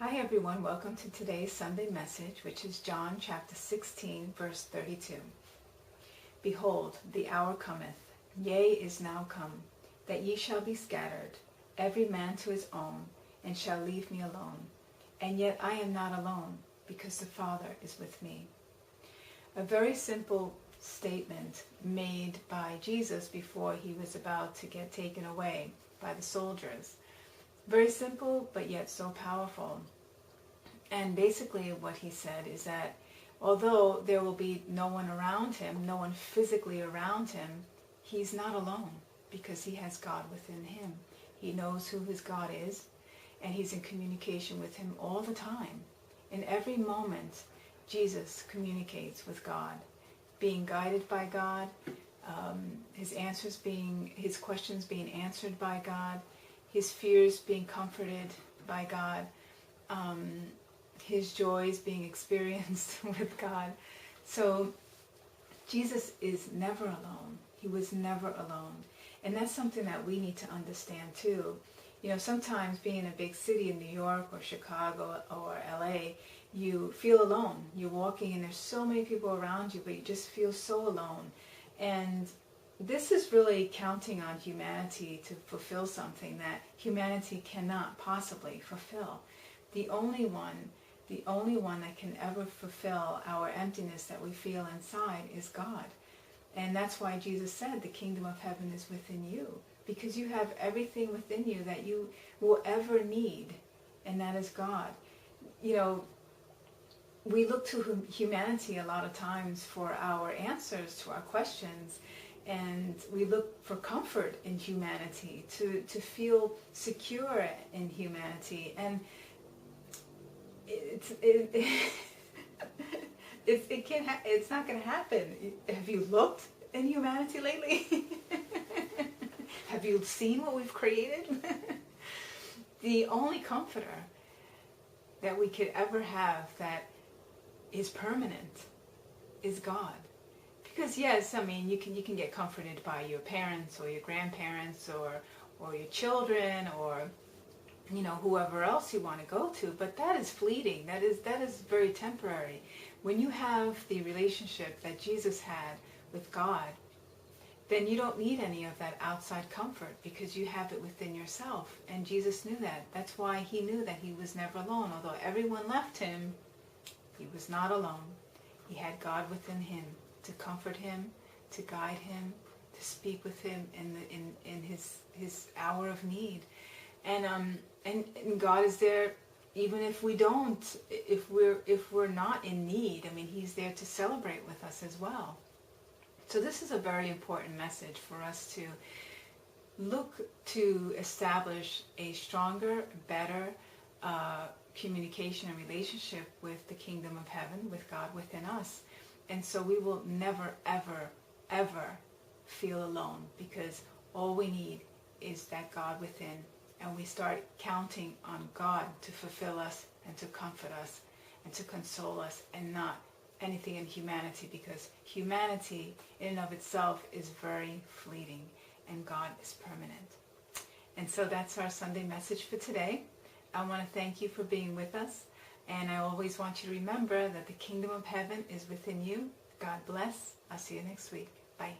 Hi everyone, welcome to today's Sunday message, which is John chapter 16, verse 32. Behold, the hour cometh, yea, is now come, that ye shall be scattered, every man to his own, and shall leave me alone. And yet I am not alone, because the Father is with me. A very simple statement made by Jesus before he was about to get taken away by the soldiers. Very simple, but yet so powerful. And basically what he said is that although there will be no one around him, no one physically around him, he's not alone because he has God within him. He knows who his God is, and he's in communication with him all the time. In every moment, Jesus communicates with God, being guided by God, his questions being answered by God, his fears being comforted by God, his joys being experienced with God. So Jesus is never alone. He was never alone. And that's something that we need to understand too. You know, sometimes being in a big city in New York or Chicago or LA, you feel alone. You're walking and there's so many people around you, but you just feel so alone. And this is really counting on humanity to fulfill something that humanity cannot possibly fulfill. The only one that can ever fulfill our emptiness that we feel inside is God. And that's why Jesus said the kingdom of heaven is within you, because you have everything within you that you will ever need, and that is God. You know, we look to humanity a lot of times for our answers to our questions, and we look for comfort in humanity, to feel secure in humanity. And it's not going to happen. Have you looked in humanity lately? Have you seen what we've created? The only comforter that we could ever have that is permanent is God. Because yes, I mean, you can get comforted by your parents or your grandparents or your children or, you know, whoever else you want to go to, but that is fleeting. That is very temporary. When you have the relationship that Jesus had with God, then you don't need any of that outside comfort because you have it within yourself. And Jesus knew that. That's why he knew that he was never alone. Although everyone left him, he was not alone. He had God within him to comfort him, to guide him, to speak with him in his hour of need. And God is there even if we don't, if we're not in need. I mean, he's there to celebrate with us as well. So this is a very important message for us to look to establish a stronger, better communication and relationship with the kingdom of heaven, with God within us. And so we will never, ever, ever feel alone, because all we need is that God within. And we start counting on God to fulfill us and to comfort us and to console us, and not anything in humanity, because humanity in and of itself is very fleeting and God is permanent. And so that's our Sunday message for today. I want to thank you for being with us, and I always want you to remember that the kingdom of heaven is within you. God bless. I'll see you next week. Bye.